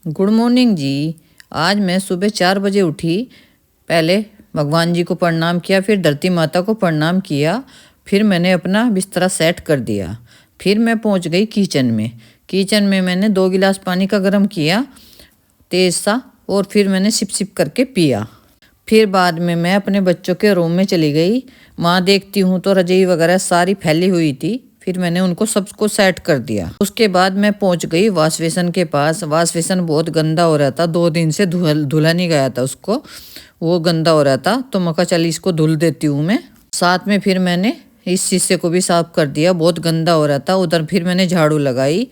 Good morning जी। आज मैं सुबह 4 बजे उठी। पहले भगवान जी को प्रणाम किया, फिर धरती माता को प्रणाम किया, फिर मैंने अपना बिस्तरा सेट कर दिया। फिर मैं पहुंच गई किचन में। किचन में मैंने 2 गिलास पानी का गर्म किया तेज सा, और फिर मैंने सिप सिप करके पिया। फिर बाद में मैं अपने बच्चों के रूम में चली गई। वहाँ देखती हूँ तो रजाई वगैरह सारी फैली हुई थी। फिर मैंने उनको सबको सेट कर दिया। उसके बाद मैं पहुंच गई वॉश बेसन के पास। वॉश बेसन बहुत गंदा हो रहा था, 2 दिन से धुला नहीं गया था उसको, वो गंदा हो रहा था। तो मैं कहा चल इसको धुल देती हूँ मैं। साथ में फिर मैंने इस शीशे को भी साफ कर दिया, बहुत गंदा हो रहा था उधर। फिर मैंने झाड़ू लगाई,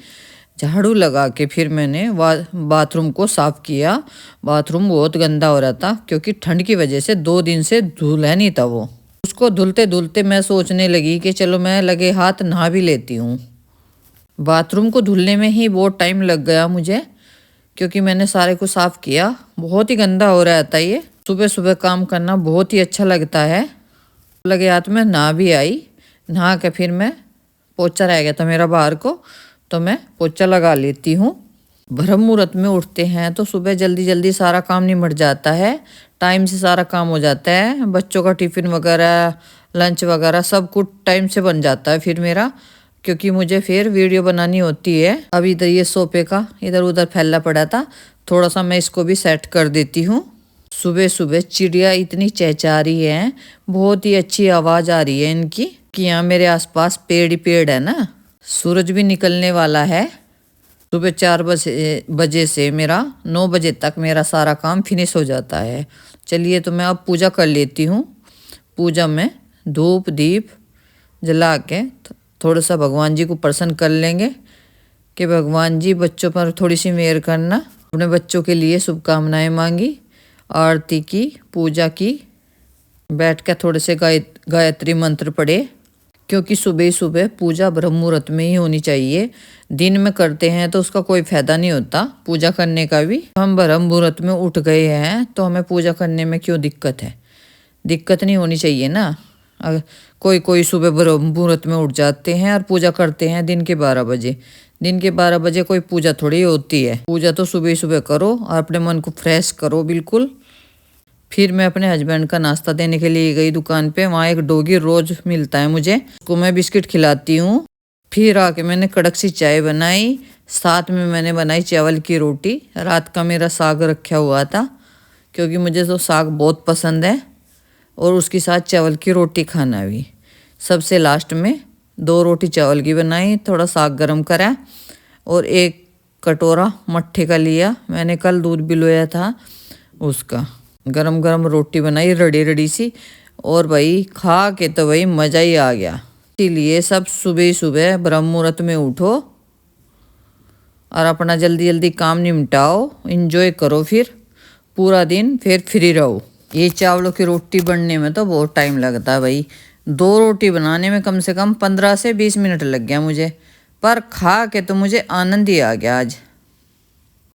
झाड़ू लगा के फिर मैंने बाथरूम को साफ किया। बाथरूम बहुत गंदा हो रहा था क्योंकि ठंड की वजह से 2 दिन से धुला नहीं था वो। उसको धुलते धुलते मैं सोचने लगी कि चलो मैं लगे हाथ नहा भी लेती हूँ। बाथरूम को धुलने में ही बहुत टाइम लग गया मुझे, क्योंकि मैंने सारे को साफ किया। बहुत ही गंदा हो रहा था ये। सुबह सुबह काम करना बहुत ही अच्छा लगता है। लगे हाथ में नहा भी आई। नहा के फिर मैं पोछा रह गया था मेरा बाहर को, तो मैं पोछा लगा लेती हूँ। ब्रह्म मुहूर्त में उठते हैं तो सुबह जल्दी जल्दी सारा काम निमट जाता है, टाइम से सारा काम हो जाता है। बच्चों का टिफ़िन वगैरह, लंच वगैरह सब कुछ टाइम से बन जाता है फिर मेरा, क्योंकि मुझे फिर वीडियो बनानी होती है। अब इधर ये सोफे का इधर उधर फैला पड़ा था, थोड़ा सा मैं इसको भी सेट कर देती हूँ। सुबह सुबह चिड़िया इतनी चहचहा रही है, बहुत ही अच्छी आवाज़ आ रही है इनकी, कि यहाँ मेरे आसपास पेड़ ही पेड़ है ना। सूरज भी निकलने वाला है। सुबह 4 बजे से मेरा 9 बजे तक मेरा सारा काम फिनिश हो जाता है। चलिए तो मैं अब पूजा कर लेती हूँ। पूजा में धूप दीप जला के थोड़ा सा भगवान जी को प्रसन्न कर लेंगे कि भगवान जी बच्चों पर थोड़ी सी मेहर करना। अपने बच्चों के लिए शुभकामनाएं मांगी, आरती की, पूजा की, बैठ कर थोड़े से गायत्री मंत्र पढ़े, क्योंकि सुबह सुबह पूजा ब्रह्म मुहूर्त में ही होनी चाहिए। दिन में करते हैं तो उसका कोई फायदा नहीं होता पूजा करने का भी। हम ब्रह्म मुहूर्त में उठ गए हैं तो हमें पूजा करने में क्यों दिक्कत है? दिक्कत नहीं होनी चाहिए ना। कोई कोई सुबह ब्रह्म मुहूर्त में उठ जाते हैं और पूजा करते हैं दिन के 12 बजे। दिन के 12 बजे कोई पूजा थोड़ी होती है। पूजा तो सुबह सुबह करो और अपने मन को फ्रेश करो बिल्कुल। फिर मैं अपने हस्बैंड का नाश्ता देने के लिए गई दुकान पे। वहाँ एक डॉगी रोज मिलता है मुझे, उसको मैं बिस्किट खिलाती हूँ। फिर आके मैंने कड़क सी चाय बनाई, साथ में मैंने बनाई चावल की रोटी। रात का मेरा साग रखा हुआ था, क्योंकि मुझे तो साग बहुत पसंद है, और उसके साथ चावल की रोटी खाना भी। सबसे लास्ट में 2 रोटी चावल की बनाई, थोड़ा साग गर्म करा, और 1 कटोरा मट्ठे का लिया। मैंने कल दूध भिगोया था उसका। गरम गरम रोटी बनाई रड़ी रड़ी सी, और भाई खा के तो भाई मज़ा ही आ गया। इसीलिए सब सुबह सुबह ब्रह्म मुहूर्त में उठो और अपना जल्दी जल्दी काम निपटाओ, एंजॉय करो, फिर पूरा दिन फिर फ्री रहो। ये चावलों की रोटी बनने में तो बहुत टाइम लगता है भाई। 2 रोटी बनाने में कम से कम 15 से 20 मिनट लग गया मुझे, पर खा के तो मुझे आनंद ही आ गया आज।